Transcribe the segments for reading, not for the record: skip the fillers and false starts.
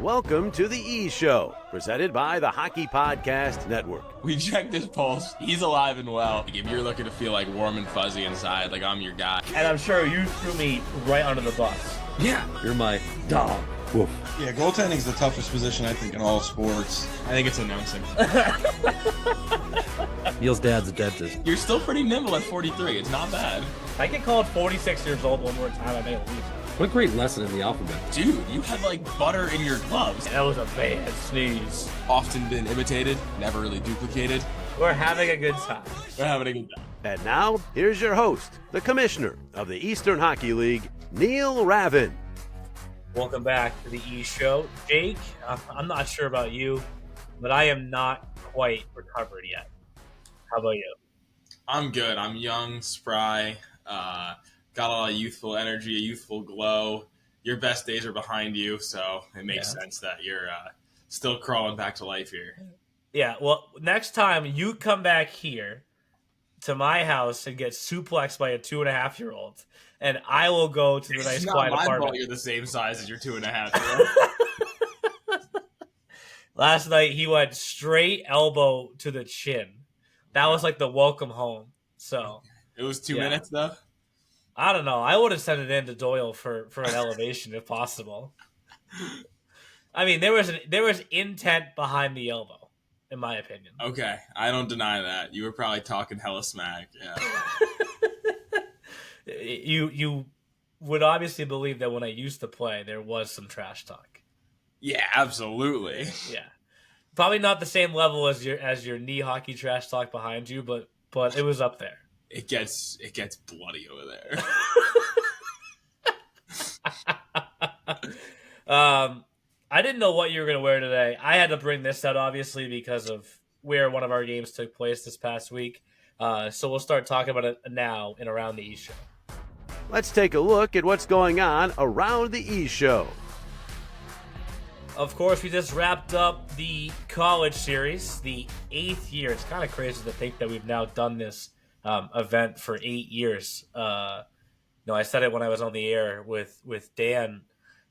Welcome to the E Show, presented by the Hockey Podcast Network. We checked his pulse. He's alive and well. If you're looking to feel like warm and fuzzy inside, like I'm your guy. And I'm sure you threw me right under the bus. Yeah, you're my dog. Woof. Yeah, goaltending is the toughest position, I think, in all sports. I think it's announcing. Neil's dad's a dentist. You're still pretty nimble at 43. It's not bad. If I get called 46 years old one more time, I may leave. What a great lesson in the alphabet. Dude, you had like butter in your gloves. That was a bad sneeze. Often been imitated, never really duplicated. We're having a good time. We're having a good time. And now, here's your host, the commissioner of the Eastern Hockey League, Neil Ravin. Welcome back to the E Show. Jake, I'm not sure about you, but I am not quite recovered yet. How about you? I'm good. I'm young, spry, got a lot of youthful energy, a youthful glow. Your best days are behind you, so it makes sense that you're still crawling back to life here. Yeah, well, next time you come back here to my house and get suplexed by a 2.5-year-old, and I will go to the nice quiet apartment. Fault you're the same size as your 2.5-year-old. Last night he went straight elbow to the chin. That was like the welcome home. So it was 2 minutes though. I don't know. I would have sent it in to Doyle for an elevation if possible. I mean, there was intent behind the elbow, in my opinion. Okay, I don't deny that. You were probably talking hella smack. Yeah. You would obviously believe that when I used to play, there was some trash talk. Yeah, absolutely. Yeah, probably not the same level as your knee hockey trash talk behind you, but it was up there. It gets bloody over there. I didn't know what you were going to wear today. I had to bring this out, obviously, because of where one of our games took place this past week. So we'll start talking about it now and around the E Show. Let's take a look at what's going on around the E Show. Of course, we just wrapped up the College Series, the 8th year. It's kind of crazy to think that we've now done this event for 8 years. I said it when I was on the air with Dan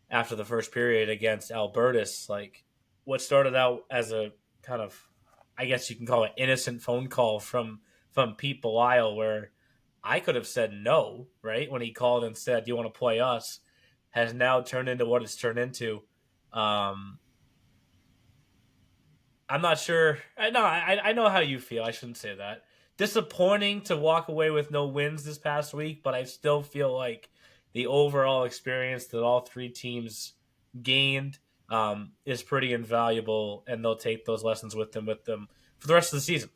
after the first period against Albertus. Like, what started out as a kind of, I guess you can call it, innocent phone call from Pete Belisle, where I could have said no, right, when he called and said, "Do you want to play us?" has now turned into what it's turned into. I'm not sure. I know how you feel. I shouldn't say that. Disappointing to walk away with no wins this past week, but I still feel like the overall experience that all three teams gained is pretty invaluable, and they'll take those lessons with them for the rest of the season.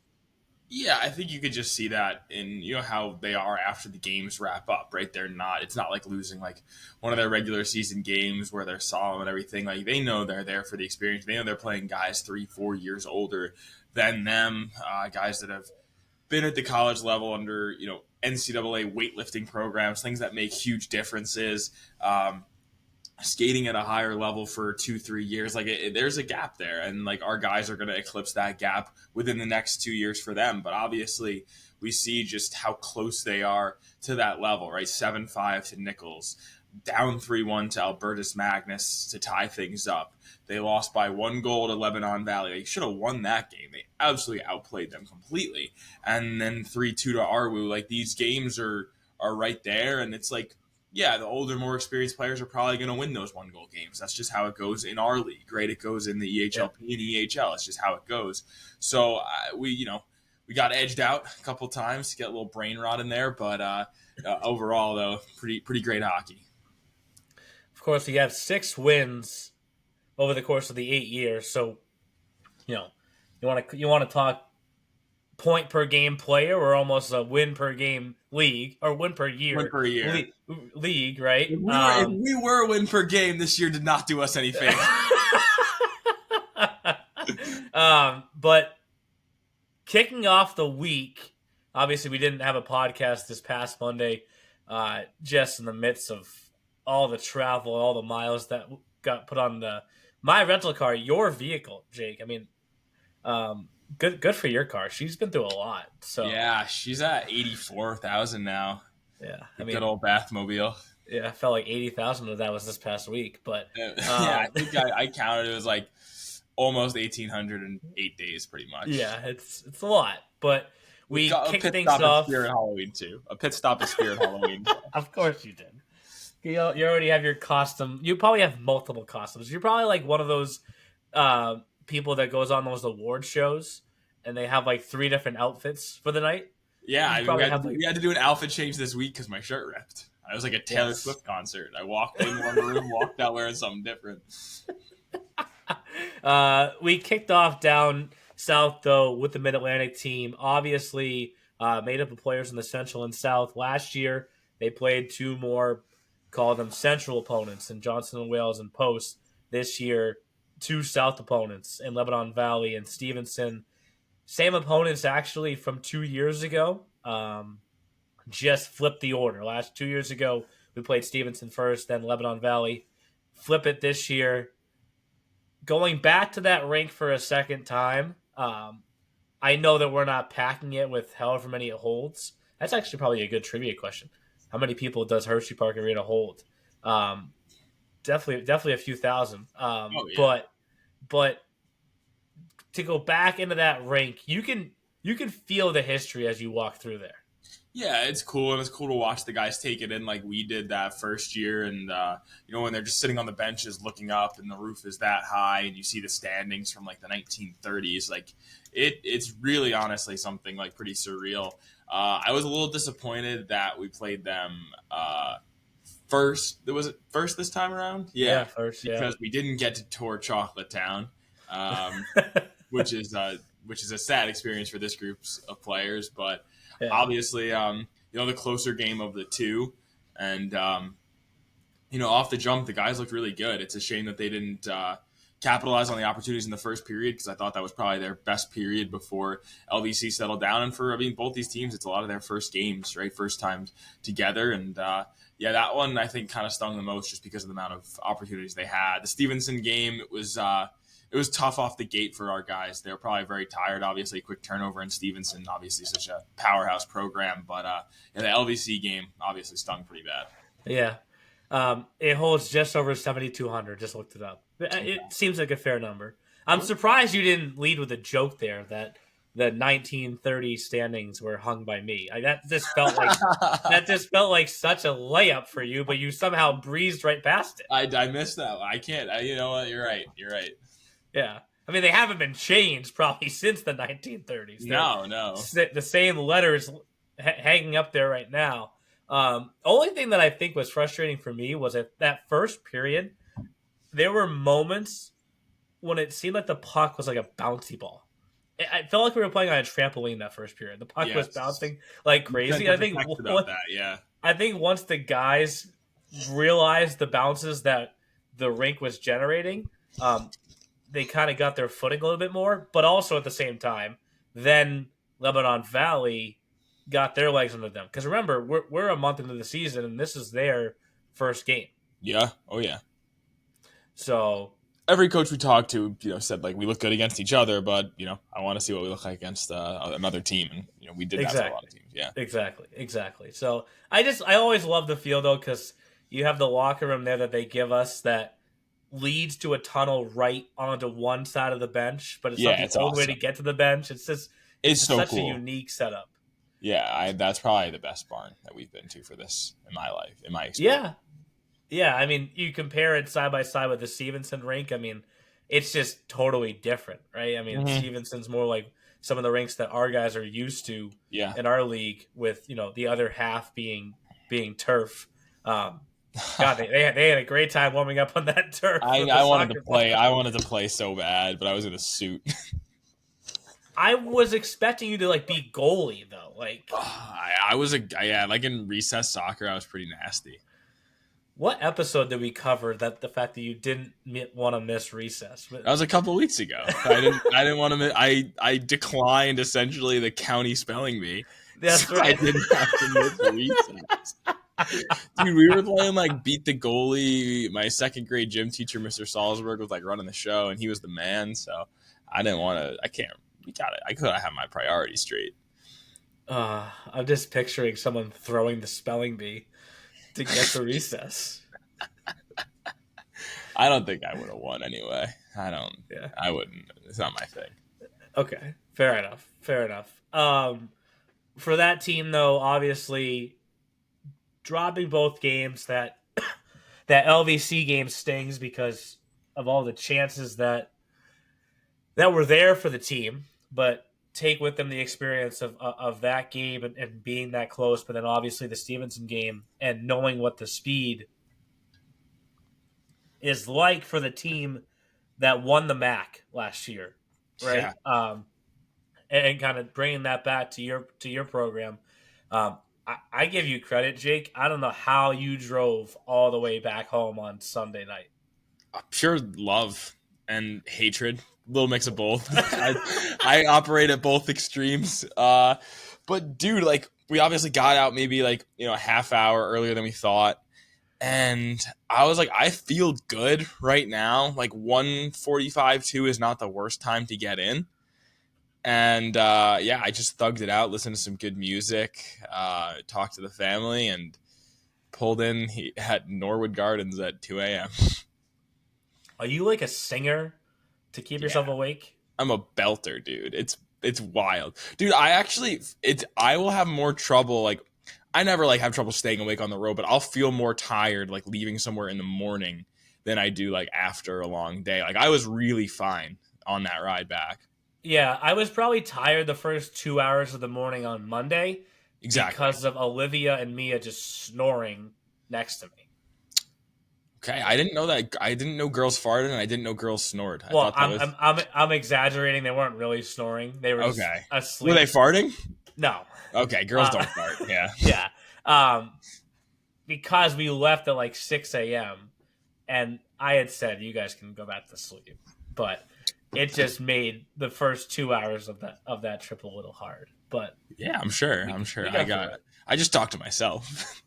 Yeah, I think you could just see that in how they are after the games wrap up, right? It's not like losing like one of their regular season games where they're solemn and everything. Like, they know they're there for the experience. They know they're playing guys 3-4 years older than them, guys that have been at the college level under, NCAA weightlifting programs, things that make huge differences, skating at a higher level for 2-3 years. Like, there's a gap there, and like our guys are going to eclipse that gap within the next 2 years for them. But obviously we see just how close they are to that level, right? 7-5 to Nichols, down 3-1 to Albertus Magnus to tie things up. They lost by 1 goal to Lebanon Valley. They should have won that game. They absolutely outplayed them completely. And then 3-2 to Arwu. Like, these games are right there, and it's like, yeah, the older, more experienced players are probably going to win those 1-goal games. That's just how it goes in our league, right? It goes in the EHLP and EHL. It's just how it goes. So we got edged out a couple times to get a little brain rot in there, but overall, though, pretty great hockey. Of course, we have 6 wins over the course of the 8 years. So, you want to talk point per game player, or almost a win per game league, or win per year. Win per year. League, right? If we were a win per game, this year did not do us any favor. But kicking off the week, obviously we didn't have a podcast this past Monday, just in the midst of all the travel, all the miles that got put on my rental car, your vehicle, Jake. I mean, good for your car. She's been through a lot. So yeah, she's at 84,000 now. Yeah, good old Bathmobile. Yeah, I felt like 80,000 of that was this past week, but I think I counted. It was like almost 1,800 in 8 days, pretty much. yeah, it's a lot. But we got a kicked pit things stop off. at Spirit Halloween too. A pit stop at Spirit Halloween. Of course you did. You already have your costume. You probably have multiple costumes. You're probably like one of those people that goes on those award shows and they have like 3 different outfits for the night. Yeah, You I mean, probably we had to do an outfit change this week because my shirt ripped. I was like a Taylor Swift concert. I walked in one room, walked out wearing something different. We kicked off down south, though, with the Mid-Atlantic team. Obviously, made up of players in the Central and South. Last year, they played 2 more, call them Central opponents, in Johnson and Wales and Post. This year, 2 South opponents in Lebanon Valley and Stevenson. Same opponents, actually, from 2 years ago. Just flipped the order. 2 years ago, we played Stevenson first, then Lebanon Valley. Flip it this year. Going back to that rink for a second time, I know that we're not packing it with however many it holds. That's actually probably a good trivia question. How many people does Hershey Park Arena hold? Definitely a few thousand. But to go back into that rink, you can feel the history as you walk through there. Yeah, it's cool, and it's cool to watch the guys take it in like we did that first year. And, when they're just sitting on the benches looking up and the roof is that high and you see the standings from like the 1930s, like it's really honestly something like pretty surreal. I was a little disappointed that we played them first. Was it first this time around? Yeah, first, because we didn't get to tour Chocolate Town, which is a sad experience for this group of players, but obviously, the closer game of the 2, and off the jump, the guys looked really good. It's a shame that they didn't capitalize on the opportunities in the first period because I thought that was probably their best period before LVC settled down. And for both these teams, it's a lot of their first games, right? First times together, and that one I think kind of stung the most just because of the amount of opportunities they had. The Stevenson game, it was tough off the gate for our guys. They were probably very tired. Obviously, a quick turnover in Stevenson, obviously such a powerhouse program. But the LVC game obviously stung pretty bad. Yeah. It holds just over 7,200. Just looked it up. It seems like a fair number. I'm surprised you didn't lead with a joke there that the 1930 standings were hung by me. That just felt like such a layup for you, but you somehow breezed right past it. I missed that one. I can't. You know what? You're right. Yeah. I mean, they haven't been changed probably since the 1930s. No. The same letters hanging up there right now. Only thing that I think was frustrating for me was at that first period, there were moments when it seemed like the puck was like a bouncy ball. I felt like we were playing on a trampoline that first period. The puck was bouncing like crazy. I think once the guys realized the bounces that the rink was generating, they kind of got their footing a little bit more. But also at the same time, then Lebanon Valley got their legs under them. Because remember, we're a month into the season, and this is their first game. Yeah. Oh, yeah. So every coach we talked to, said like we look good against each other, but I want to see what we look like against another team, and we did that for a lot of teams. Yeah, exactly. So I always love the feel though, because you have the locker room there that they give us that leads to a tunnel right onto one side of the bench, but it's the only way to get to the bench. It's so such cool. A unique setup. Yeah, that's probably the best barn that we've been to for this in my life, in my experience. Yeah, I mean, you compare it side by side with the Stevenson rink. I mean, it's just totally different, right? I mean, Stevenson's more like some of the rinks that our guys are used to in our league, with the other half being turf. God, they had a great time warming up on that turf. I wanted to play. I wanted to play so bad, but I was in a suit. I was expecting you to be goalie though. I was like in recess soccer, I was pretty nasty. What episode did we cover that the fact that you didn't want to miss recess? That was a couple of weeks ago. I didn't want to miss. I declined essentially the county spelling bee. That's right. I didn't have to miss recess. Dude, we were playing beat the goalie. My second grade gym teacher, Mr. Salzberg, was running the show, and he was the man. So I didn't want to. I can't. We got it. I could have my priorities straight. I'm just picturing someone throwing the spelling bee to get to recess. I don't think I would have won anyway. Yeah. I wouldn't. It's not my thing. Okay, fair enough. For that team, though, obviously dropping both games, that LVC game stings because of all the chances that were there for the team, but take with them the experience of that game and being that close, but then obviously the Stevenson game and knowing what the speed is like for the team that won the MAC last year, right? Yeah. And kind of bringing that back to your program. I give you credit, Jake. I don't know how you drove all the way back home on Sunday night. Pure love and hatred, little mix of both. I operate at both extremes. But dude, like we obviously got out maybe like a half hour earlier than we thought, and I was like, I feel good right now. Like 1:45 is not the worst time to get in. And I just thugged it out, listened to some good music, talked to the family, and pulled in at Norwood Gardens at 2 a.m. Are you like a singer to keep yourself awake? I'm a belter, dude. It's wild, dude. I will have more trouble. Like I never like have trouble staying awake on the road, but I'll feel more tired like leaving somewhere in the morning than I do like after a long day. Like I was really fine on that ride back. Yeah, I was probably tired the first 2 hours of the morning on Monday. Exactly. Because of Olivia and Mia just snoring next to me. Okay, I didn't know that. I didn't know girls farted, and I didn't know girls snored. I'm exaggerating. They weren't really snoring. They were just asleep. Were they farting? No. Okay, girls don't fart. Yeah. Yeah. Because we left at like 6 a.m. and I had said you guys can go back to sleep, but it just made the first 2 hours of that trip a little hard. But yeah, I'm sure. I got it. I just talk to myself.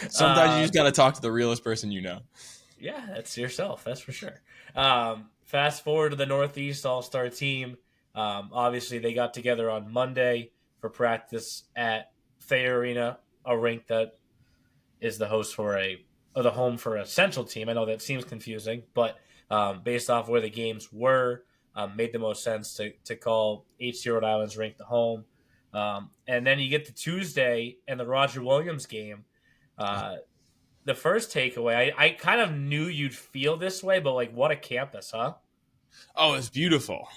Sometimes you just got to talk to the realest person you know. Yeah, that's yourself. That's for sure. Fast forward to the Northeast All-Star team. Obviously, they got together on Monday for practice at Thayer Arena, a rink that is the home for a Central team. I know that seems confusing, but based off where the games were, made the most sense to call HC Rhode Island's rink the home. And then you get to Tuesday and the Roger Williams game. The first takeaway, I kind of knew you'd feel this way, but like, what a campus, huh? Oh, it's beautiful.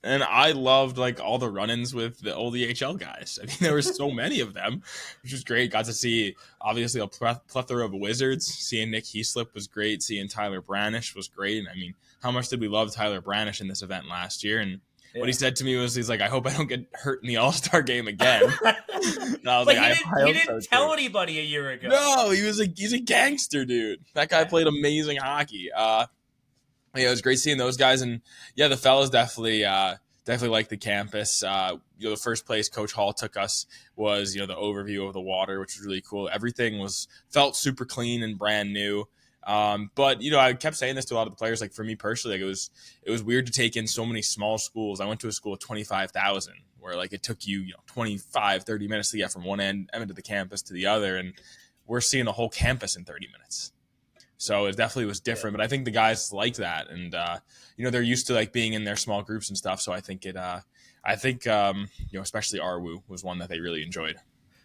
And I loved like all the run-ins with the old EHL guys. I mean, there were so many of them, which was great. Got to see obviously a plethora of Wizards. Seeing Nick Heaslip was great. Seeing Tyler Branish was great. And I mean, how much did we love Tyler Branish in this event last year? And what he said to me was, he's like, I hope I don't get hurt in the All-Star game again. And I was he didn't tell anybody a year ago. No, he's a gangster, dude. That guy played amazing hockey. It was great seeing those guys, and yeah, the fellas definitely liked the campus. The first place Coach Hall took us was the overview of the water, which was really cool. Everything felt super clean and brand new. But I kept saying this to a lot of the players. Like for me personally, like it was weird to take in so many small schools. I went to a school of 25,000, where like it took you 25, 30 minutes to get from one end of the campus to the other, and we're seeing the whole campus in 30 minutes. So it definitely was different, but I think the guys liked that, and they're used to like being in their small groups and stuff. So I think especially Arwu was one that they really enjoyed.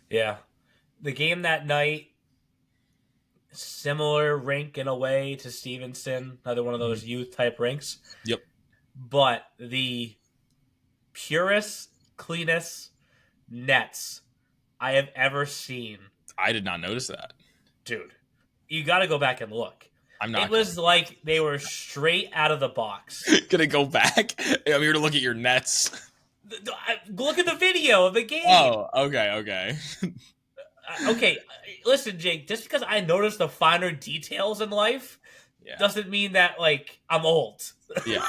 Yeah, the game that night, similar rink in a way to Stevenson, another one of those youth type rinks. Yep. But the purest, cleanest nets I have ever seen. I did not notice that, dude. You got to go back and look. I'm not. It was like they were straight out of the box. Gonna go back? I'm here to look at your nets. Look at the video of the game. Oh, okay. Okay, listen, Jake. Just because I notice the finer details in life doesn't mean that like I'm old. Yeah,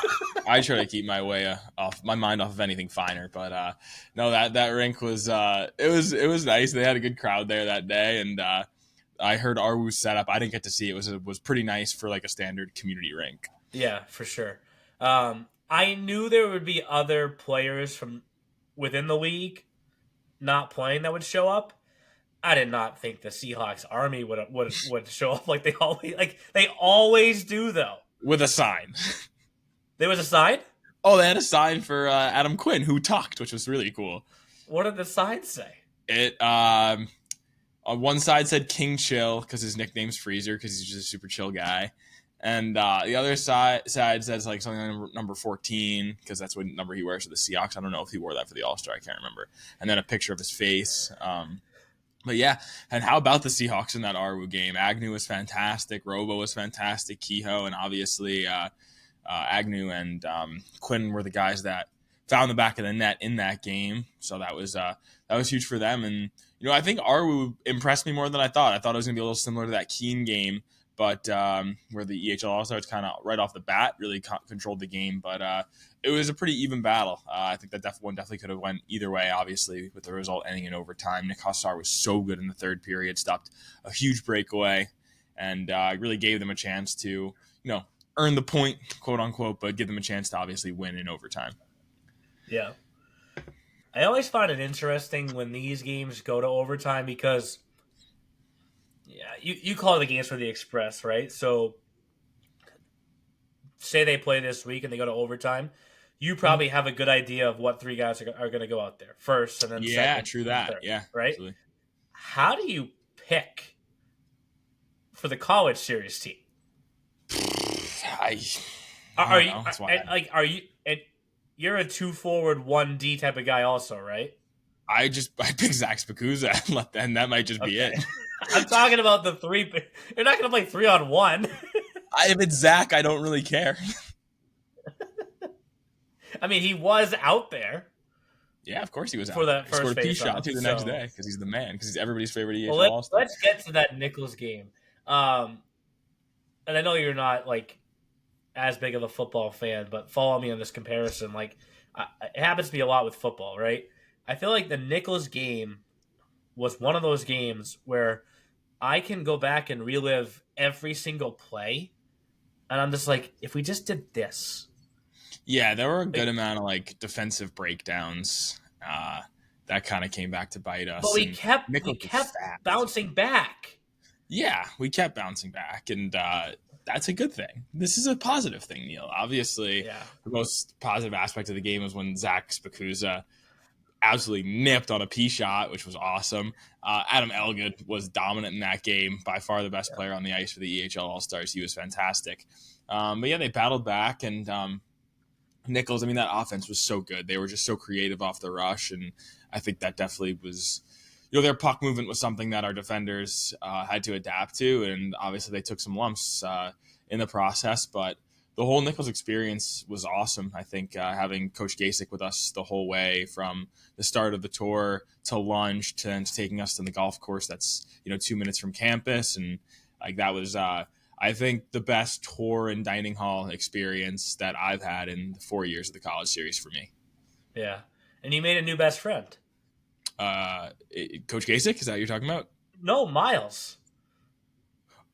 I try to keep my mind off of anything finer. But no, that rink was it was nice. They had a good crowd there that day, and I heard Arwu's setup. I didn't get to see it. It was pretty nice for like a standard community rink. Yeah, for sure. I knew there would be other players from within the league not playing that would show up. I did not think the Seahawks Army would show up like they always do though. With a sign. There was a sign? Oh, they had a sign for Adam Quinn, who talked, which was really cool. What did the sign say? It on one side said King Chill because his nickname's Freezer because he's just a super chill guy, and the other side says like something like number 14 because that's what number he wears for the Seahawks. I don't know if he wore that for the All-Star. I can't remember. And then a picture of his face. But yeah, and how about the Seahawks in that Arwu game? Agnew was fantastic. Robo was fantastic. Kehoe, and obviously Agnew and Quinn were the guys that found the back of the net in that game. So that was huge for them. And I think Arwu impressed me more than I thought. I thought it was going to be a little similar to that Keene game, but where the EHL All-Stars kind of right off the bat really controlled the game. But it was a pretty even battle. I think that one definitely could have went either way, obviously, with the result ending in overtime. Nick Hussar was so good in the third period, stopped a huge breakaway, and really gave them a chance to, earn the point, quote unquote, but give them a chance to obviously win in overtime. Yeah. I always find it interesting when these games go to overtime because, you call the games for the Express, right? So, say they play this week and they go to overtime, you probably have a good idea of what three guys are going to go out there first and then second. Yeah, true that. Third, yeah, right. Absolutely. How do you pick for the college series team? Are you? You're a 2 forward 1 D type of guy, also, right? I picked Zach Spikuza, and that might just be it. I'm talking about the 3. You're not going to play 3-on-1. If it's Zach, I don't really care. I mean, he was out there. Yeah, of course he was out for that there. first Scored a face shot too the next day because he's the man, because he's everybody's favorite EHL All-Star. Let's get to that Nichols game. And I know you're not as big of a football fan, but follow me on this comparison. It happens to be a lot with football, right? I feel like the Nichols game was one of those games where I can go back and relive every single play, and I'm just like, if we just did this. Yeah, there were a good amount of defensive breakdowns that kind of came back to bite us. But we kept bouncing back. Yeah, we kept bouncing back, and that's a good thing. This is a positive thing, Neil. Obviously, The most positive aspect of the game was when Zach Spikuza absolutely nipped on a P shot, which was awesome. Adam Elgood was dominant in that game, by far the best player on the ice for the EHL All-Stars. He was fantastic. But yeah, they battled back, and Nichols, that offense was so good. They were just so creative off the rush, and I think that definitely was, their puck movement was something that our defenders had to adapt to, and obviously they took some lumps in the process, but the whole Nichols experience was awesome. I think having Coach Gasick with us the whole way from the start of the tour to lunch to taking us to the golf course that's 2 minutes from campus, and that was I think the best tour and dining hall experience that I've had in the 4 years of the college series for me. Yeah, and you made a new best friend. Coach Gasick, is that what you're talking about? No, Miles.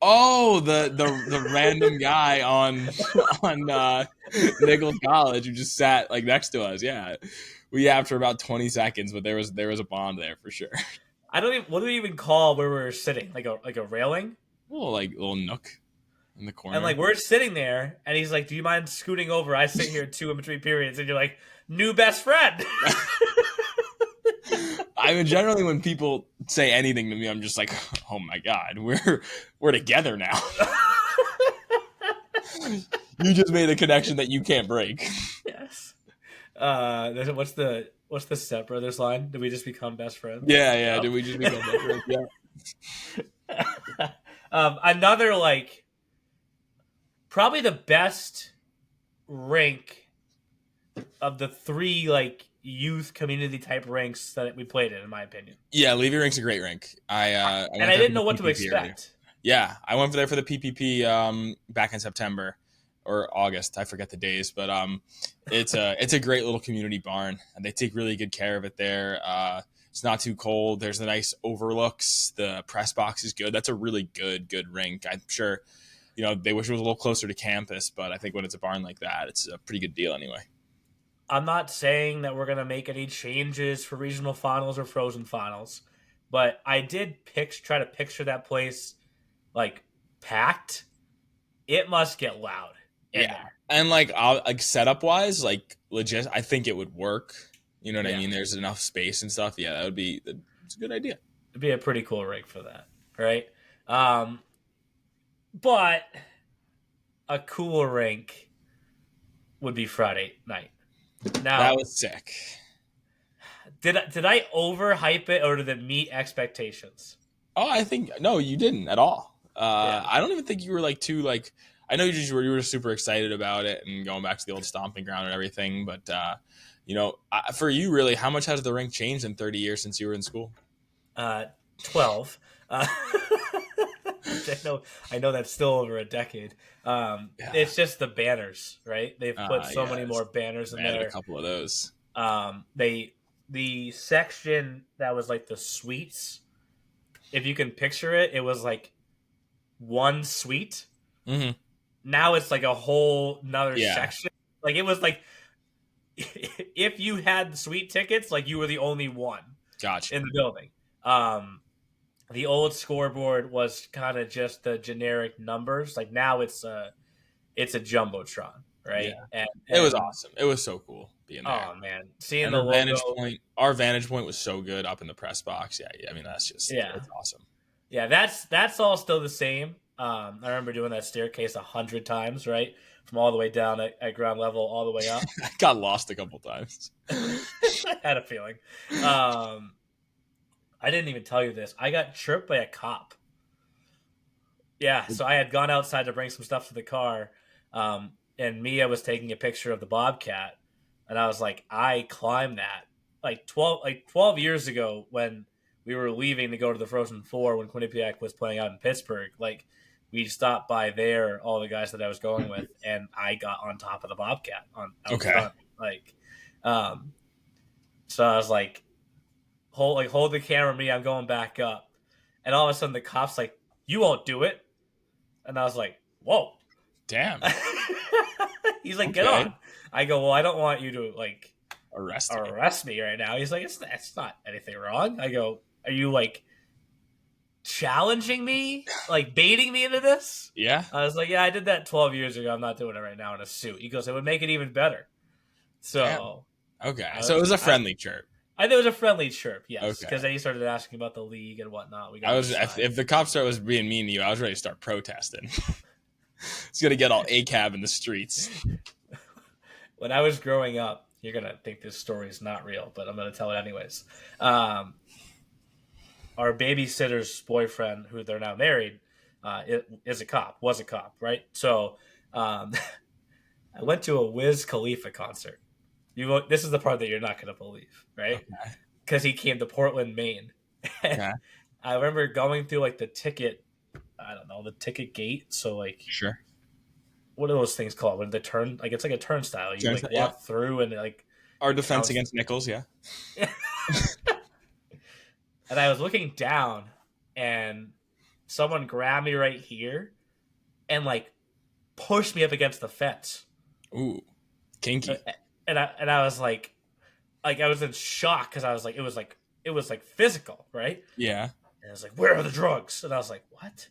Oh, the random guy on Nichols College who just sat next to us. Yeah, we yapped for about 20 seconds, but there was a bond there for sure. What do we even call where we're sitting? Like a railing? Well, little nook in the corner. And we're sitting there, and he's like, "Do you mind scooting over? I sit here 2 in between periods," and you're like, "New best friend." Generally when people say anything to me, I'm just like, oh my God, we're together now. You just made a connection that you can't break. Yes. What's the Step Brothers line? Did we just become best friends? Yeah. Did we just become best friends? Yeah. Another probably the best rink of the 3 youth community type rinks that we played in my opinion. Yeah, Levy Rink's a great rink. I didn't know what to expect. Yeah, I went there for the PPP back in September or August. I forget the days, but it's a great little community barn, and they take really good care of it there. It's not too cold. There's the nice overlooks. The press box is good. That's a really good rink. I'm sure, they wish it was a little closer to campus, but I think when it's a barn like that, it's a pretty good deal anyway. I'm not saying that we're going to make any changes for regional finals or frozen finals, but I did try to picture that place like packed. It must get loud. Yeah. And like setup wise, like legit, I think it would work. You know what I mean? There's enough space and stuff. Yeah, it's a good idea. It'd be a pretty cool rink for that, right? But a cool rink would be Friday night. Now that was sick. Did I overhype it, or did it meet expectations? Oh, I think no, you didn't at all. I don't even think you were like too like. I know you were super excited about it and going back to the old stomping ground and everything, but for you, really, how much has the rink changed in 30 years since you were in school? 12. I know that's still over a decade. It's just the banners, right? They've put so many more banners in there. A couple of those. The section that was like the suites, if you can picture it, it was like one suite. Mm-hmm. Now it's like a whole nother section. Like it was like if you had suite tickets, like you were the only one. Gotcha. In the building. The old scoreboard was kind of just the generic numbers. Like now it's a jumbotron, right? Yeah. And it was awesome. It was so cool being there. Oh man, seeing the logo. Our vantage point was so good up in the press box. Yeah. I mean, that's just it's awesome. Yeah, that's all still the same. I remember doing that staircase 100 times, right? From all the way down at ground level, all the way up. I got lost a couple times. I had a feeling. I didn't even tell you this. I got tripped by a cop. Yeah, so I had gone outside to bring some stuff to the car, and Mia was taking a picture of the Bobcat, and I was like, I climbed that like 12 years ago when we were leaving to go to the Frozen Four when Quinnipiac was playing out in Pittsburgh. Like, we stopped by there, all the guys that I was going with, and I got on top of the Bobcat out front. Like, so I was like, hold the camera, me. I'm going back up, and all of a sudden the cop's like, "You won't do it," and I was like, "Whoa, damn!" He's like, "Get on." I go, "Well, I don't want you to like arrest me right now." He's like, "It's not anything wrong." I go, "Are you like challenging me, like baiting me into this?" Yeah. I was like, "Yeah, I did that 12 years ago. I'm not doing it right now in a suit." He goes, "It would make it even better." So, okay, so it was a friendly chirp. I think it was a friendly chirp, yes, because Okay. then he started asking about the league and whatnot. If the cop was being mean to you, I was ready to start protesting. It's gonna get all ACAB in the streets. When I was growing up, you're gonna think this story is not real, but I'm gonna tell it anyways. Our babysitter's boyfriend, who they're now married, was a cop, right? So I went to a Wiz Khalifa concert. This is the part that you're not going to believe, right? Because he came to Portland, Maine. Okay. I remember going through like the ticket gate. So like, sure. What are those things called? When the turn, like it's like a turnstile. You like walk through and like. Our defense against Nichols, yeah. And I was looking down, and someone grabbed me right here, and like pushed me up against the fence. Ooh, kinky. And I was like I was in shock because I was like it was like physical, right? Yeah. And I was like, "Where are the drugs?" And I was like, "What?"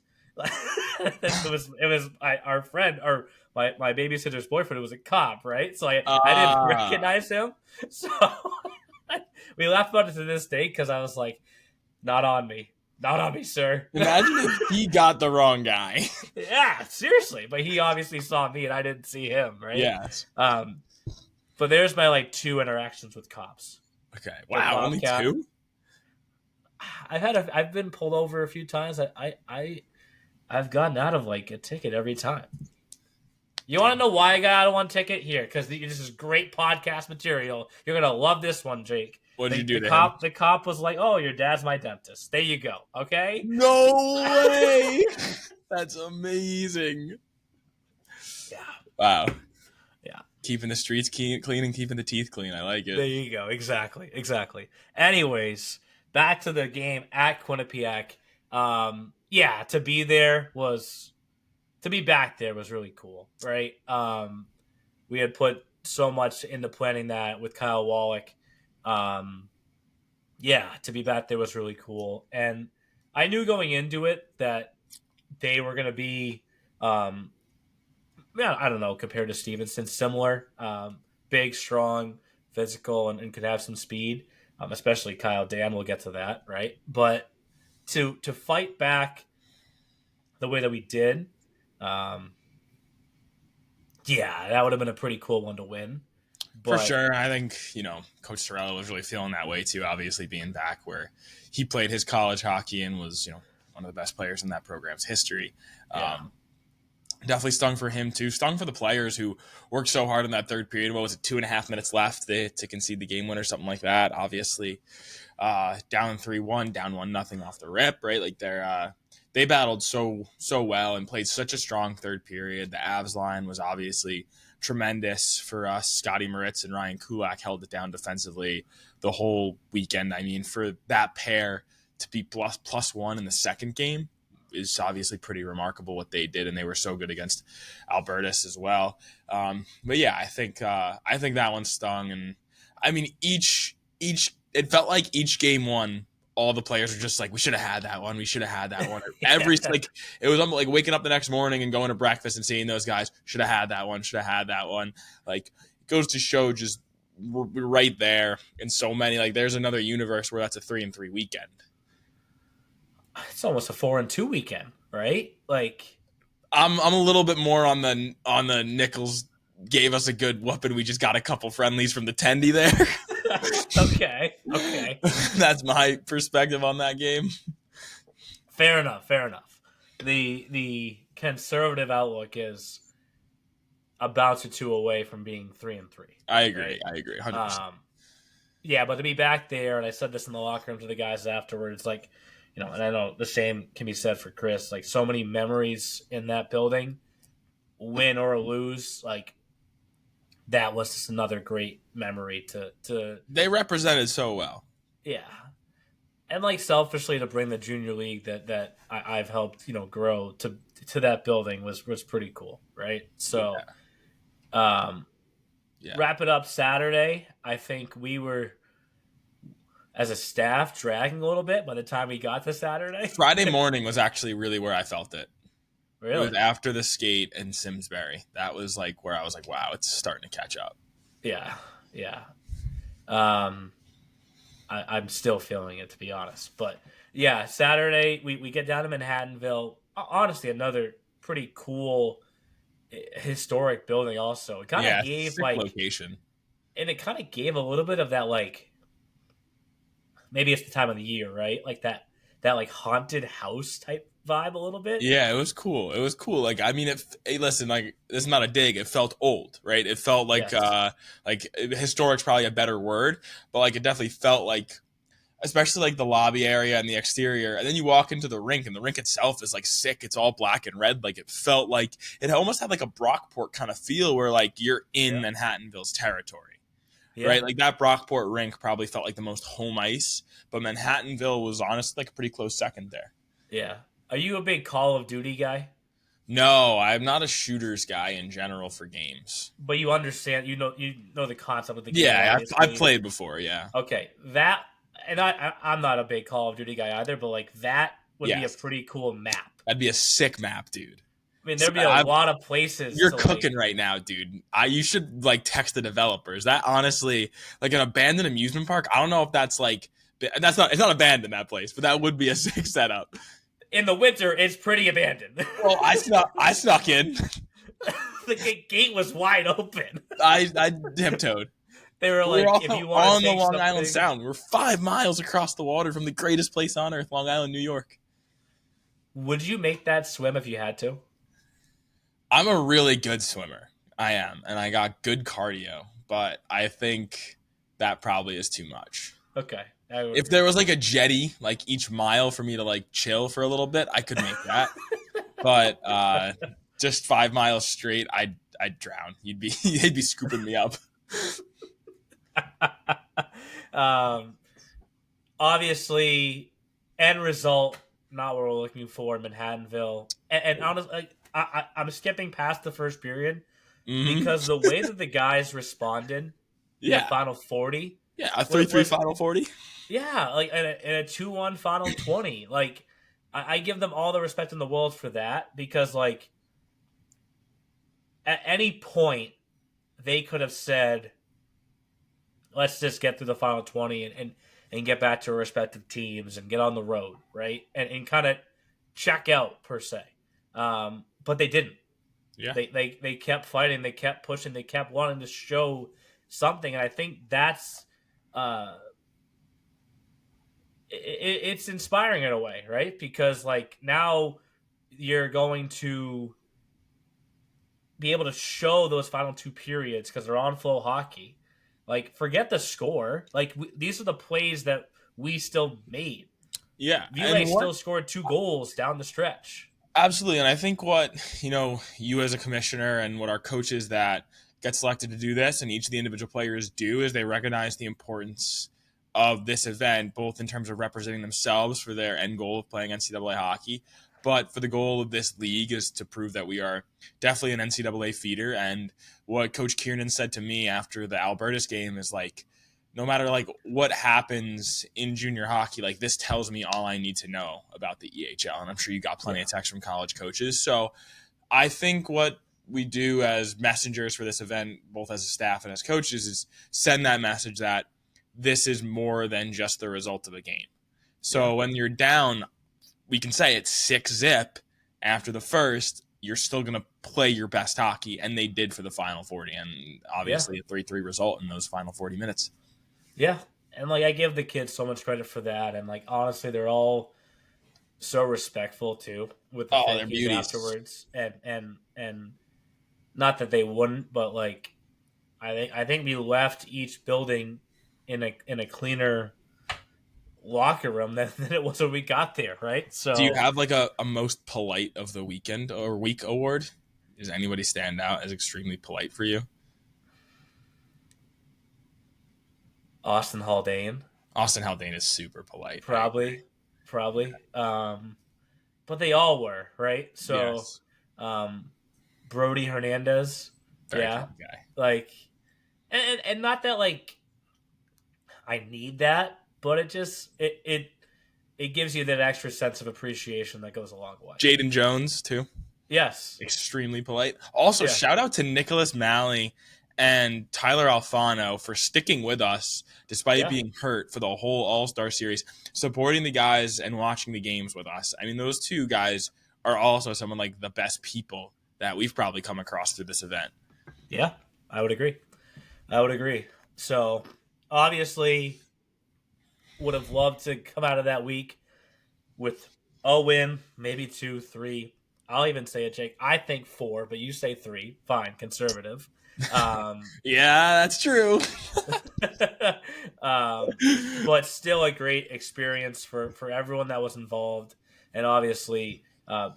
it was our friend or my babysitter's boyfriend. It was a cop, right? So I didn't recognize him. So we laughed about it to this day because I was like, "Not on me, sir." Imagine if he got the wrong guy. Yeah, seriously. But he obviously saw me and I didn't see him, right? Yes. But there's my like 2 interactions with cops. Okay. Wow, only 2? I've been pulled over a few times. I've gotten out of like a ticket every time. You want to know why I got out of one ticket? Here, because this is great podcast material. You're gonna love this one, Jake. What did you do? The cop was like, "Oh, your dad's my dentist. There you go." Okay. No way. That's amazing. Yeah. Wow. Yeah. Keeping the streets clean and keeping the teeth clean. I like it. There you go. Exactly. Anyways, back to the game at Quinnipiac. To be there to be back there was really cool, right? We had put so much into planning that with Kyle Wallach. yeah, to be back there was really cool. And I knew going into it that they were going to be, I don't know, compared to Stevenson, similar, big, strong, physical, and could have some speed, especially Kyle Dan. We'll get to that, right? But to fight back the way that we did, yeah, that would have been a pretty cool one to win. For sure. I think, Coach Torello was really feeling that way too, obviously being back where he played his college hockey and was, one of the best players in that program's history. Yeah. Definitely stung for him too. Stung for the players who worked so hard in that third period. What was it, 2.5 minutes left to concede the game winner, something like that. Obviously, down 3-1, down 1-0 off the rip, right? Like they battled so well and played such a strong third period. The Avs line was obviously tremendous for us. Scotty Moritz and Ryan Kulak held it down defensively the whole weekend. I mean, for that pair to be +1 in the second game is obviously pretty remarkable what they did, and they were so good against Albertus as well. But yeah, I think that one stung, and I mean it felt like each game one, all the players were just like, we should have had that one. We should have had that one. It was like waking up the next morning and going to breakfast and seeing those guys should have had that one. Should have had that one. Like it goes to show just we're right there in so many. Like there's another universe where that's a 3-3 weekend. It's almost a 4-2 weekend, right? Like I'm a little bit more on the Nichols gave us a good whooping. We just got a couple friendlies from the Tendy there. Okay. That's my perspective on that game. Fair enough. The conservative outlook is a bounce or two away from being 3-3. I agree. 100%. Yeah, but to be back there, and I said this in the locker room to the guys afterwards, like, and I know the same can be said for Chris, like so many memories in that building, win or lose, like that was just another great memory to they represented so well. Yeah. And like selfishly to bring the junior league that I've helped, grow to that building was pretty cool, right? So wrap it up Saturday. I think we were as a staff dragging a little bit by the time we got to Saturday. Friday morning was actually really where I felt it. Really? It was after the skate in Simsbury. That was like where I was like, wow, it's starting to catch up. Yeah. I'm still feeling it, to be honest. But yeah, Saturday we get down to Manhattanville. Honestly, another pretty cool historic building also. It kind of gave like location. And it kind of gave a little bit of that, like, maybe it's the time of the year, right? Like that like haunted house type vibe a little bit. Yeah, it was cool. Like, I mean, listen, like, this is not a dig. It felt old, right? It felt like, like historic's probably a better word, but like, it definitely felt like, especially like the lobby area and the exterior. And then you walk into the rink, and the rink itself is like sick. It's all black and red. Like, it felt like it almost had like a Brockport kind of feel where like you're in Manhattanville's territory. Yeah. Right, like that Brockport rink probably felt like the most home ice, but Manhattanville was honestly like a pretty close second there. Yeah. Are you a big Call of Duty guy? No, I'm not a shooters guy in general for games. But you understand, you know the concept of the game. Yeah, I've played before. Yeah. Okay, that, and I'm not a big Call of Duty guy either, but like that would be a pretty cool map. That'd be a sick map, dude. I mean, there'd be a lot of places. You're cooking right now, dude. You should like text the developers. That honestly, like an abandoned amusement park. I don't know if that's like it's not abandoned, that place, but that would be a sick setup. In the winter, it's pretty abandoned. Well, I snuck in. The gate was wide open. I tiptoed. They were like, if you want on the Long Island Sound. We're 5 miles across the water from the greatest place on earth, Long Island, New York. Would you make that swim if you had to? I'm a really good swimmer. I am, and I got good cardio, but I think that probably is too much. Okay. If there was like a jetty like each mile for me to like chill for a little bit, I could make that. But just 5 miles straight, I'd drown. They'd be scooping me up. Obviously, end result not what we're looking for in Manhattanville, and honestly, I'm skipping past the first period because the way that the guys responded in the final 40 Yeah, a 3-3 Final 40. Yeah, like in a 2-1 Final 20. Like, I give them all the respect in the world for that because, like, at any point they could have said, let's just get through the Final 20 and get back to our respective teams and get on the road, right? And kind of check out, per se. But they didn't. Yeah. They kept fighting, they kept pushing, they kept wanting to show something, and I think that's it's inspiring in a way, right? Because like now you're going to be able to show those final two periods because they're on flow hockey. Like, forget the score. Like, these are the plays that we still made. Yeah. Ville still scored 2 goals down the stretch. Absolutely. And I think what, you as a commissioner and what our coaches that get selected to do this and each of the individual players do is they recognize the importance of this event, both in terms of representing themselves for their end goal of playing NCAA hockey, but for the goal of this league is to prove that we are definitely an NCAA feeder. And what Coach Kiernan said to me after the Albertus game is like, no matter like what happens in junior hockey, like this tells me all I need to know about the EHL. And I'm sure you got plenty of texts from college coaches. So I think what we do as messengers for this event, both as a staff and as coaches, is send that message that this is more than just the result of a game. So when you're down, we can say it's 6-0 after the first, you're still going to play your best hockey. And they did for the final 40. And obviously a 3-3 result in those final 40 minutes. Yeah. And like, I give the kids so much credit for that. And like, honestly, they're all so respectful too with the thank yous afterwards. And not that they wouldn't, but like, I think we left each building in a cleaner locker room than it was when we got there, right? So, do you have like a most polite of the weekend or week award? Does anybody stand out as extremely polite for you? Austin Haldane. Austin Haldane is super polite. Probably. But they all were, right? So, yes. Brody Hernandez. Very fun guy. Like, and not that like I need that, but it just it gives you that extra sense of appreciation that goes a long way. Jaden Jones too. Yes, extremely polite. Also, shout out to Nicholas Malley and Tyler Alfano for sticking with us despite being hurt for the whole All-Star series, supporting the guys and watching the games with us. I mean, those two guys are also some of like the best people that we've probably come across through this event. Yeah, I would agree. So, obviously, would have loved to come out of that week with a win, maybe 2, 3. I'll even say it, Jake. I think 4, but you say 3. Fine, conservative. Yeah, that's true. But still a great experience for everyone that was involved, and obviously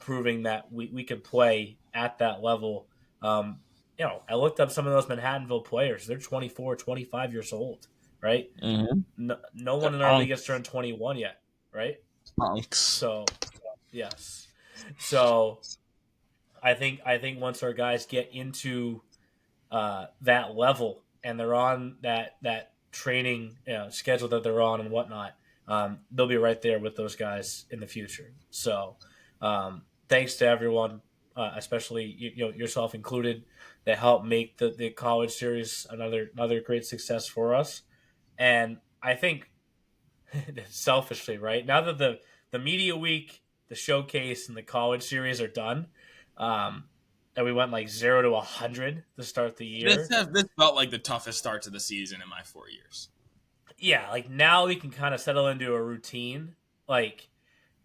proving that we could play at that level. I looked up some of those Manhattanville players. They're 24, 25 years old, right? Mm-hmm. No one in our league has turned 21 yet, right? Punks. So, yes. So, I think once our guys get into that level and they're on that training schedule that they're on and whatnot, they'll be right there with those guys in the future. So, thanks to everyone, especially yourself included, that helped make the college series another great success for us. And I think selfishly, right, now that the media week, the showcase, and the college series are done, and we went like 0 to 100 to start the year. This felt like the toughest start to the season in my 4 years. Yeah, like now we can kind of settle into a routine. Like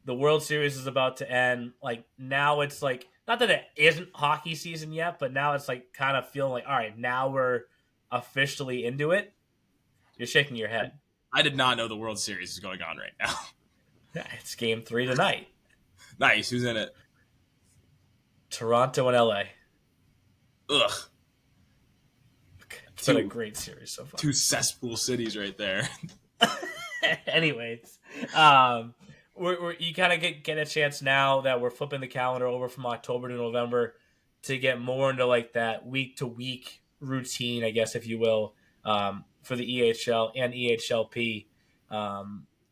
the World Series is about to end. Like now it's like, not that it isn't hockey season yet, but now it's like kind of feeling like, all right, now we're officially into it. You're shaking your head. I did not know the World Series is going on right now. Yeah, it's Game 3 tonight. Nice. Who's in it? Toronto and LA. Ugh. It's been a great series so far. 2 cesspool cities right there. Anyways, you kind of get a chance now that we're flipping the calendar over from October to November to get more into like that week to week routine, I guess, if you will, for the EHL and EHLP.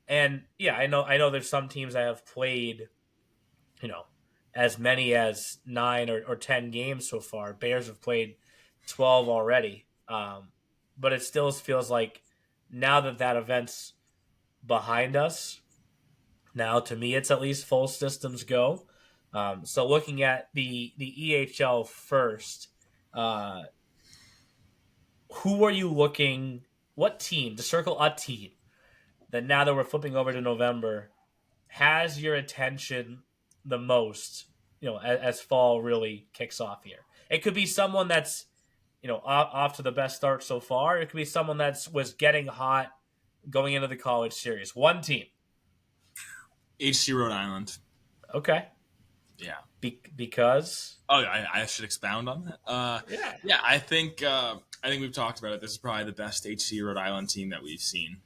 And yeah, I know there's some teams that have played, as many as 9 or 10 games so far. Bears have played 12 already. But it still feels like now that event's behind us, now to me it's at least full systems go. So looking at the EHL first, who are you looking? What team? To circle a team that now that we're flipping over to November has your attention the most. As fall really kicks off here, it could be someone that's off to the best start so far. It could be someone that was getting hot going into the college series. One team. HC Rhode Island. Okay. Yeah. Because? Oh, I should expound on that. Yeah. I think we've talked about it. This is probably the best HC Rhode Island team that we've seen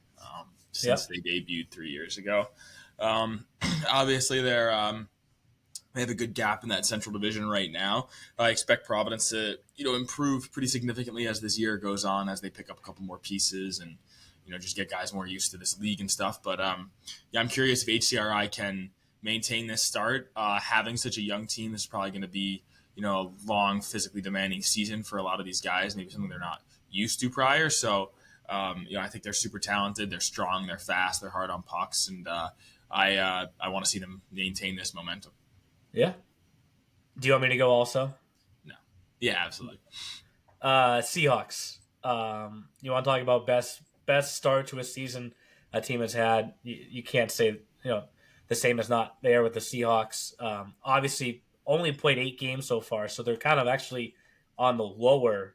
since they debuted 3 years ago. Obviously, they have a good gap in that Central Division right now. I expect Providence to improve pretty significantly as this year goes on, as they pick up a couple more pieces and just get guys more used to this league and stuff. But I'm curious if HCRI can maintain this start. Having such a young team is probably going to be a long, physically demanding season for a lot of these guys, maybe something they're not used to prior. So I think they're super talented, they're strong, they're fast, they're hard on pucks, and I want to see them maintain this momentum. Yeah. Do you want me to go also? No. Yeah, absolutely. Seahawks. You want to talk about best start to a season a team has had? You can't say the same is not there with the Seahawks. Obviously, only played 8 games so far, so they're kind of actually on the lower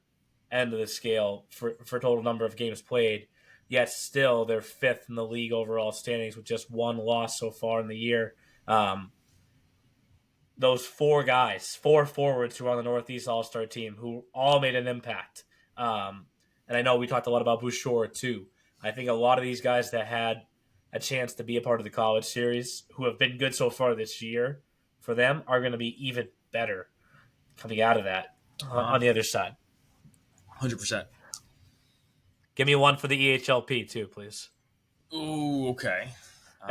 end of the scale for total number of games played. Yet still, they're 5th in the league overall standings with just 1 loss so far in the year. Those 4 forwards who are on the Northeast All-Star team who all made an impact. And I know we talked a lot about Bouchard too. I think a lot of these guys that had a chance to be a part of the college series who have been good so far this year for them are going to be even better coming out of that on the other side. 100%. Give me one for the EHLP too, please. Ooh, okay.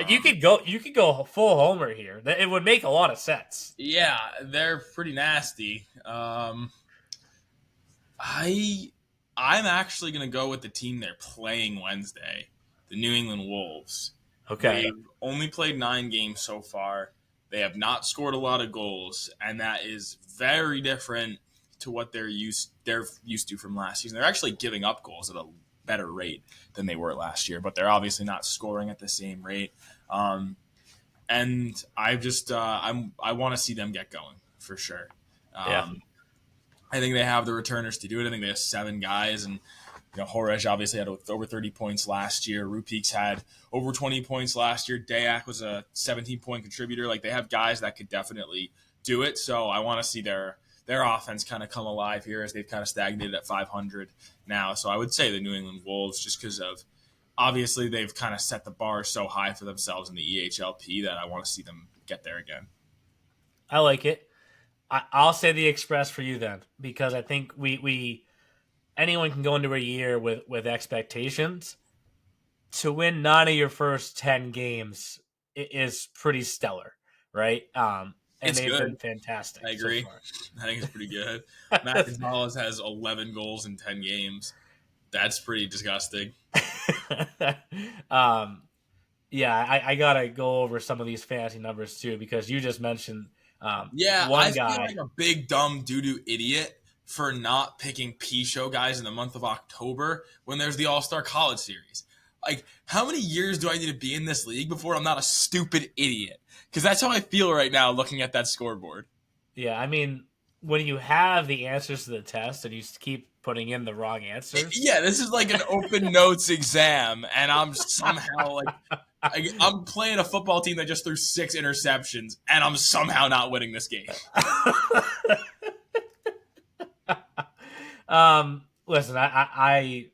You could go full homer here. It would make a lot of sense. Yeah, they're pretty nasty. I'm actually going to go with the team they're playing Wednesday, the New England Wolves. Okay. They've only played 9 games so far. They have not scored a lot of goals, and that is very different to what they're used to from last season. They're actually giving up goals at a better rate than they were last year, but they're obviously not scoring at the same rate. And I just I want to see them get going for sure. I think they have the returners to do it. I think they have 7 guys, and Horej obviously had over 30 points last year. Rupeeks had over 20 points last year. Dayak was a 17-point contributor. Like, they have guys that could definitely do it. So I want to see their offense kind of come alive here, as they've kind of stagnated at 500 now. So I would say the New England Wolves, just because of obviously they've kind of set the bar so high for themselves in the EHLP that I want to see them get there again. I like it. I'll say the Express for you then, because I think we anyone can go into a year with expectations. To win 9 of your first 10 games is pretty stellar, right? And they've been fantastic. I agree. So far. I think it's pretty good. Matt Gonzalez has 11 goals in 10 games. That's pretty disgusting. I gotta go over some of these fantasy numbers too, because you just mentioned one I guy. feel like a big dumb doo-doo idiot for not picking P-show guys in the month of October when there's the All-Star College Series. Like, how many years do I need to be in this league before I'm not a stupid idiot? Because that's how I feel right now looking at that scoreboard. Yeah, I mean, when you have the answers to the test and you keep putting in the wrong answers. Yeah, this is like an open notes exam, and I'm somehow I'm playing a football team that just threw 6 interceptions, and I'm somehow not winning this game. Listen, I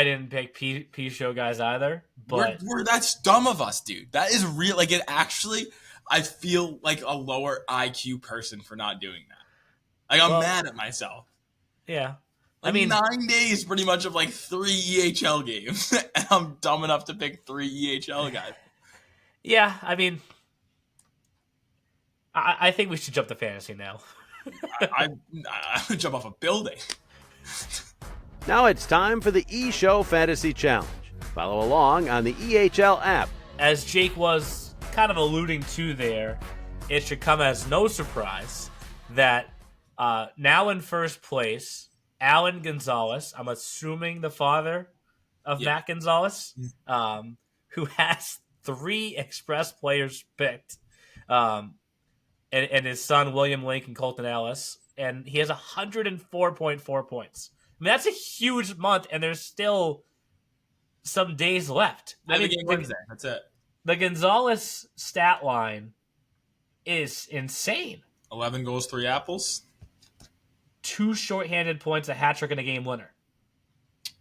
didn't pick P show guys either, but that's dumb of us, dude. That is real. Like, it actually, I feel like a lower IQ person for not doing that. Like, I'm mad at myself. Yeah. Like I mean, 9 days pretty much of like 3 EHL games. And I'm dumb enough to pick 3 EHL guys. yeah, I mean, I think we should jump to fantasy now. I would jump off a building. Now it's time for the eShow Fantasy Challenge. Follow along on the EHL app. As Jake was kind of alluding to there, it should come as no surprise that now in first place, Alan Gonzalez, I'm assuming the father of Matt Gonzalez, who has 3 Express players picked, and his son, William Link and Colton Ellis, and he has 104.4 points. I mean, that's a huge month, and there's still some days left. I mean, game Wednesday. That's it. The Gonzalez stat line is insane. 11 goals, 3 apples. 2 shorthanded points, a hat trick, and a game winner.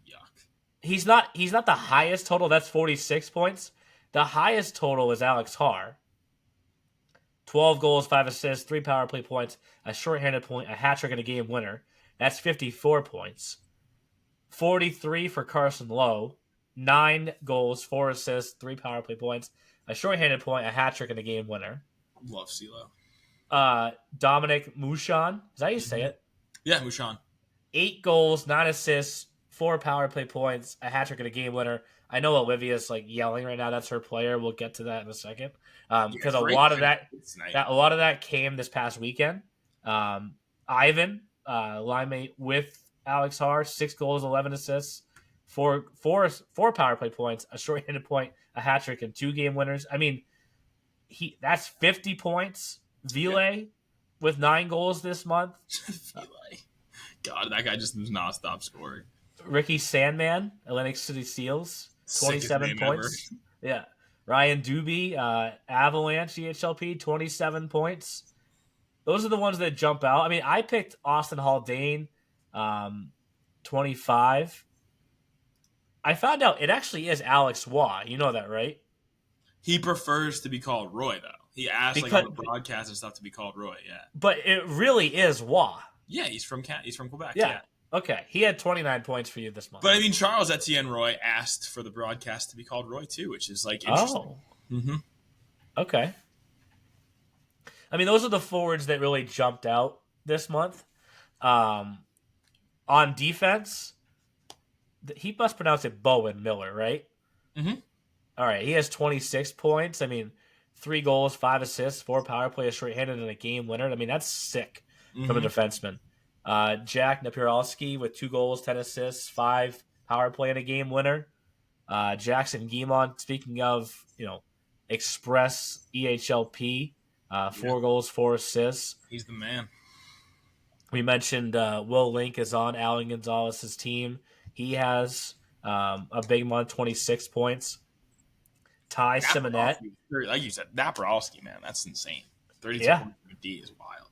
Yuck. He's not the highest total. That's 46 points. The highest total is Alex Haar. 12 goals, 5 assists, 3 power play points, a shorthanded point, a hat trick, and a game winner. That's 54 points. 43 for Carson Lowe. 9 goals, 4 assists, 3 power play points, a shorthanded point, a hat trick, and a game winner. Love CeeLo. Dominic Mouchon. Is that how you say it? Yeah, Mouchon. 8 goals, 9 assists, 4 power play points, a hat trick, and a game winner. I know Olivia's like yelling right now. That's her player. We'll get to that in a second. Because a lot of that came this past weekend. Ivan, linemate with Alex Haar, 6 goals, 11 assists, four power play points, a shorthanded point, a hat trick, and 2 game winners. I mean, that's 50 points. Ville with 9 goals this month. God, that guy just does not stop scoring. Ricky Sandman, Atlantic City Seals, 27 points. Ever. Yeah. Ryan Doobie, Avalanche EHLP, 27 points. Those are the ones that jump out. I mean, I picked Austin Haldane, 25. I found out it actually is Alex Waugh. You know that, right? He prefers to be called Roy, though. He asked on the broadcast and stuff to be called Roy, yeah. But it really is Waugh. Yeah, he's from Quebec, yeah. Okay, he had 29 points for you this month. But I mean, Charles Etienne Roy asked for the broadcast to be called Roy too, which is like interesting. Oh, okay. I mean, those are the forwards that really jumped out this month. On defense, he must pronounce it Bowen Miller, right? Mm-hmm. All right, he has 26 points. I mean, 3 goals, 5 assists, 4 power play, a shorthanded, and a game winner. I mean, that's sick from a defenseman. Jack Napieralski with 2 goals, 10 assists, 5 power play, and a game winner. Jackson Guimont, speaking of, Express EHLP, 4 goals, 4 assists. He's the man. We mentioned Will Link is on Alan Gonzalez's team. He has a big month, 26 points. Ty Simonet. Like you said, Napieralski, man, that's insane. 32 points with D is wild.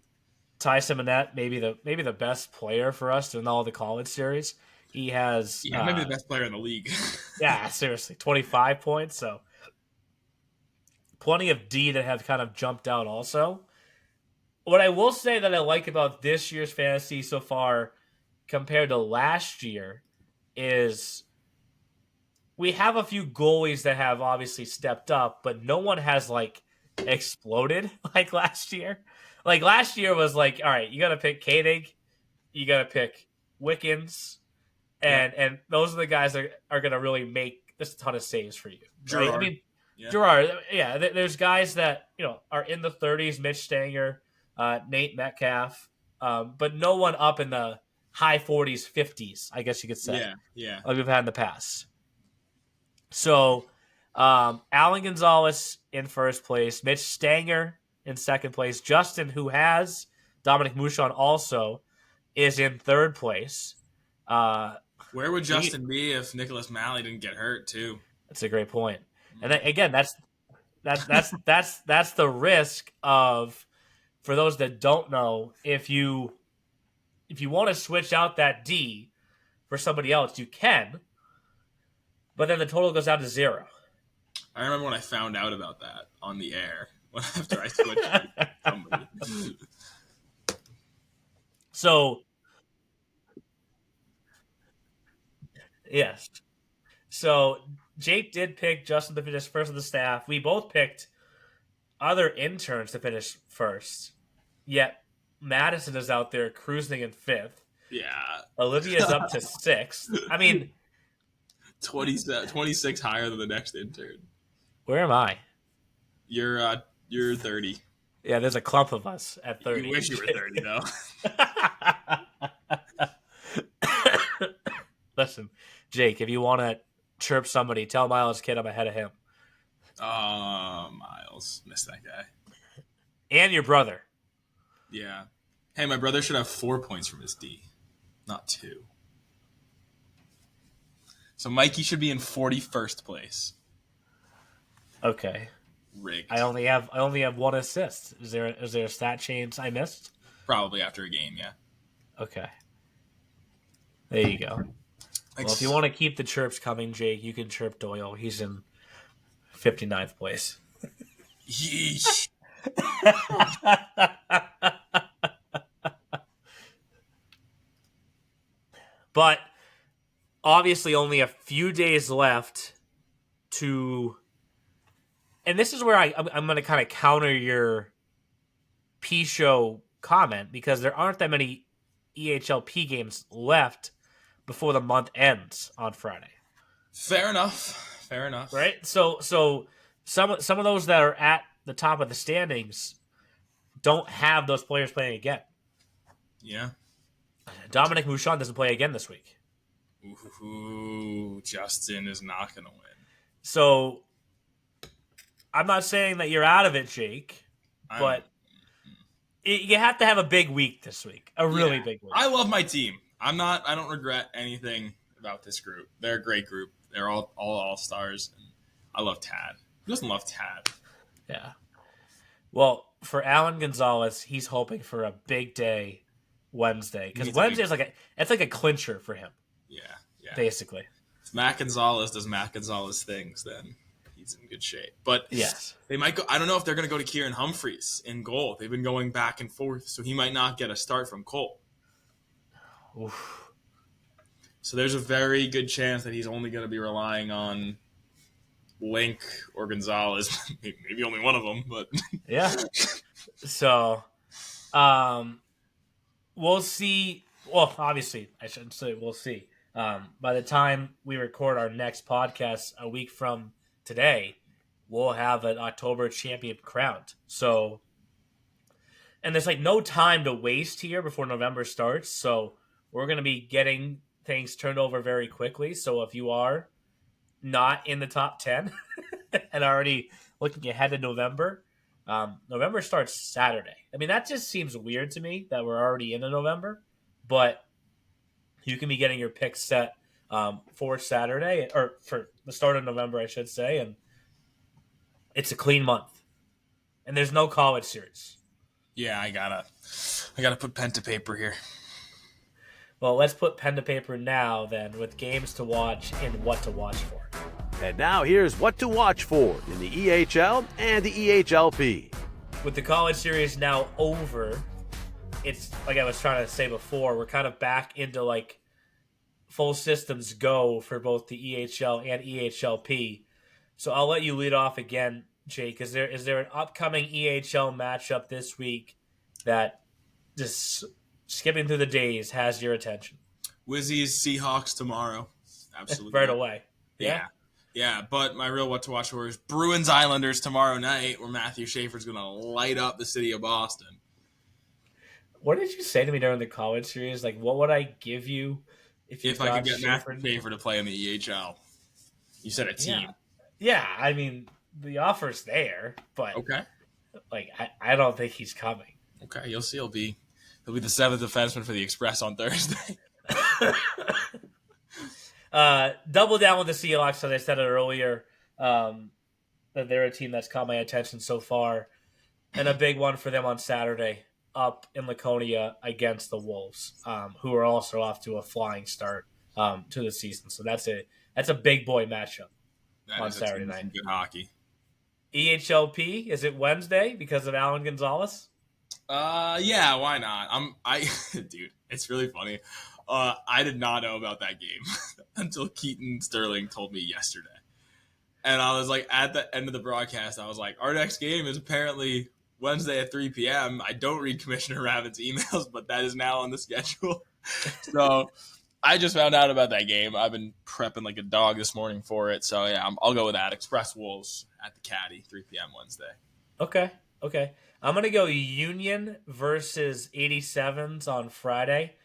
Ty Simonet, maybe the best player for us in all the college series. He has maybe the best player in the league. Yeah, seriously, 25 points. So plenty of D that have kind of jumped out also. What I will say that I like about this year's fantasy so far compared to last year is we have a few goalies that have obviously stepped up, but no one has exploded like last year. Like last year was like, all right, you got to pick Koenig, you got to pick Wickens, and those are the guys that are going to really make just a ton of saves for you. Right? I mean, Gerard, there's guys that are in the 30s, Mitch Stanger, Nate Metcalf, but no one up in the high 40s, 50s, I guess you could say. Yeah. Like we've had in the past. So, Alan Gonzalez in first place, Mitch Stanger in second place. Justin, who has Dominic Mouchon also, is in third place. Where would Justin be if Nicholas Malley didn't get hurt too? That's a great point. And then, again, that's the risk of, for those that don't know, if you want to switch out that D for somebody else, you can, but then the total goes down to 0. I remember when I found out about that on the air after I switched to somebody. So Yes. So Jake did pick Justin to finish first of the staff. We both picked other interns to finish first. Yet Madison is out there cruising in fifth. Yeah. Olivia's up to sixth. I mean, 26 higher than the next intern. where am I? You're 30. Yeah, there's a clump of us at 30. You wish you were 30 though. Listen, Jake, if you want to chirp somebody, tell Miles Kid I'm ahead of him. Miles. Missed that guy. And your brother. Yeah. Hey, my brother should have 4 points from his D, not 2. So Mikey should be in 41st place. Okay. Rigged. I only have one assist. Is there a stat change I missed? Probably after a game, yeah. Okay. There you go. Well, if you want to keep the chirps coming, Jake, you can chirp Doyle. He's in 59th place. Yeesh. But obviously only a few days left to... And this is where I'm going to kind of counter your P-show comment, because there aren't that many EHLP games left before the month ends on Friday. Fair enough. Right? So some of those that are at the top of the standings don't have those players playing again. Yeah. Dominic Mouchon doesn't play again this week. Ooh, Justin is not going to win. So I'm not saying that you're out of it, Jake, but you have to have a big week this week. A really big week. I love my team. I don't regret anything about this group. They're a great group. They're all stars. And I love Tad. Who doesn't love Tad? Yeah. Well, for Alan Gonzalez, he's hoping for a big day Wednesday, because Wednesday is like a clincher for him. Yeah. Basically. If Matt Gonzalez does Matt Gonzalez things, then he's in good shape. But yes, they might go. I don't know if they're going to go to Kieran Humphreys in goal. They've been going back and forth, so he might not get a start from Cole. Oof. So there's a very good chance that he's only going to be relying on Link or Gonzalez. Maybe only one of them, but yeah. So, we'll see. Well, obviously, I shouldn't say we'll see. By the time we record our next podcast a week from today, we'll have an October champion crowned. So, and there's like no time to waste here before November starts. So we're going to be getting things turned over very quickly. So if you are not in the top 10 and already looking ahead to November, November starts Saturday. I mean, that just seems weird to me that we're already into November, but you can be getting your picks set for Saturday, or for the start of November, I should say, and it's a clean month. And there's no college series. Yeah, I gotta put pen to paper here. Well, let's put pen to paper now, then, with games to watch and what to watch for. And now here's what to watch for in the EHL and the EHLP. With the college series now over, it's like I was trying to say before, we're kind of back into like full systems go for both the EHL and EHLP. So I'll let you lead off again, Jake. Is there an upcoming EHL matchup this week that just skipping through the days has your attention? Wizzies Seahawks tomorrow. Absolutely. Right away. Yeah, but my real what to watch for is Bruins Islanders tomorrow night, where Matthew Schaefer's going to light up the city of Boston. What did you say to me during the college series? Like, what would I give you if I could get Matthew Schaefer to play in the EHL? You said a team. Yeah, I mean, the offer's there, but okay, like I don't think he's coming. Okay, you'll see. He'll be the seventh defenseman for the Express on Thursday. Double down with the Seahawks, as I said it earlier. That they're a team that's caught my attention so far, and a big one for them on Saturday up in Laconia against the Wolves, who are also off to a flying start to the season. So that's a big boy matchup on Saturday night. Good hockey. EHLP, is it Wednesday because of Alan Gonzalez? Yeah, why not? Dude, it's really funny. I did not know about that game until Keaton Sterling told me yesterday. And I was like, at the end of the broadcast, I was like, our next game is apparently Wednesday at 3 p.m. I don't read Commissioner Rabbit's emails, but that is now on the schedule. So I just found out about that game. I've been prepping like a dog this morning for it. So, yeah, I'll go with that. Express Wolves at the Caddy, 3 p.m. Wednesday. Okay. I'm going to go Union versus 87s on Friday.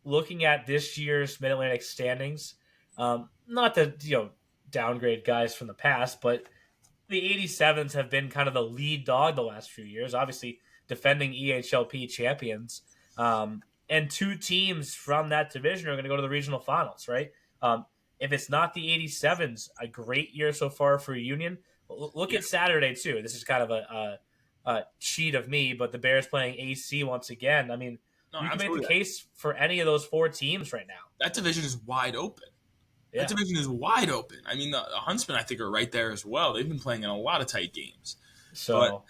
Looking at this year's Mid-Atlantic standings, not to downgrade guys from the past, but the 87s have been kind of the lead dog the last few years, obviously defending EHLP champions. And two teams from that division are going to go to the regional finals, right? If it's not the 87s, a great year so far for Union. Look at Saturday, too. This is kind of a cheat of me, but the Bears playing AC once again. I mean, you can make the case for any of those four teams right now. That division is wide open. Yeah. That division is wide open. I mean, the Huntsmen, I think, are right there as well. They've been playing in a lot of tight games. But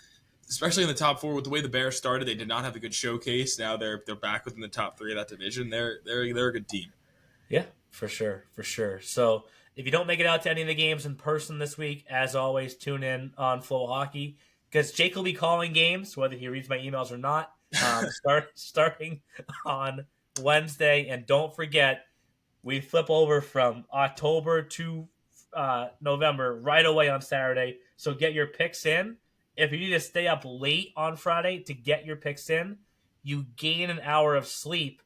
especially in the top four, with the way the Bears started, they did not have a good showcase. Now they're back within the top three of that division. They're a good team. Yeah, for sure. So if you don't make it out to any of the games in person this week, as always, tune in on Flow Hockey because Jake will be calling games, whether he reads my emails or not, starting on Wednesday. And don't forget, we flip over from October to November right away on Saturday. So get your picks in. If you need to stay up late on Friday to get your picks in, you gain an hour of sleep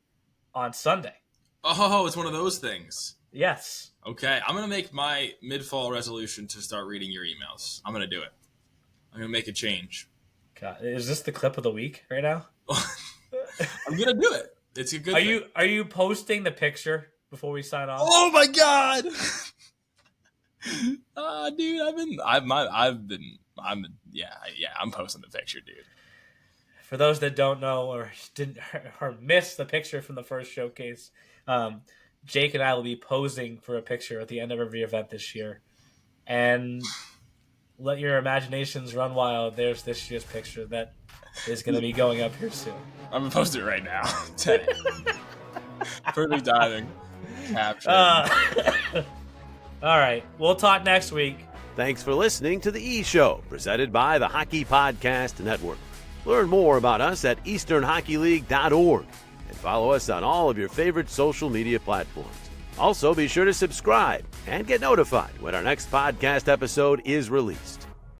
on Sunday. Oh, it's one of those things. Yes. Okay, I'm going to make my mid-fall resolution to start reading your emails. I'm going to do it. I'm going to make a change. God, is this the clip of the week right now? I'm going to do it. It's a good thing. Are you posting the picture before we sign off? Oh my God. Dude, I'm posting the picture, dude. For those that don't know or didn't or missed the picture from the first showcase, Jake and I will be posing for a picture at the end of every event this year. And let your imaginations run wild. There's this year's picture that is going to be going up here soon. I'm going to post it right now. Perfect diving. Capture. All right. We'll talk next week. Thanks for listening to the E-Show, presented by the Hockey Podcast Network. Learn more about us at easternhockeyleague.org and follow us on all of your favorite social media platforms. Also, be sure to subscribe and get notified when our next podcast episode is released.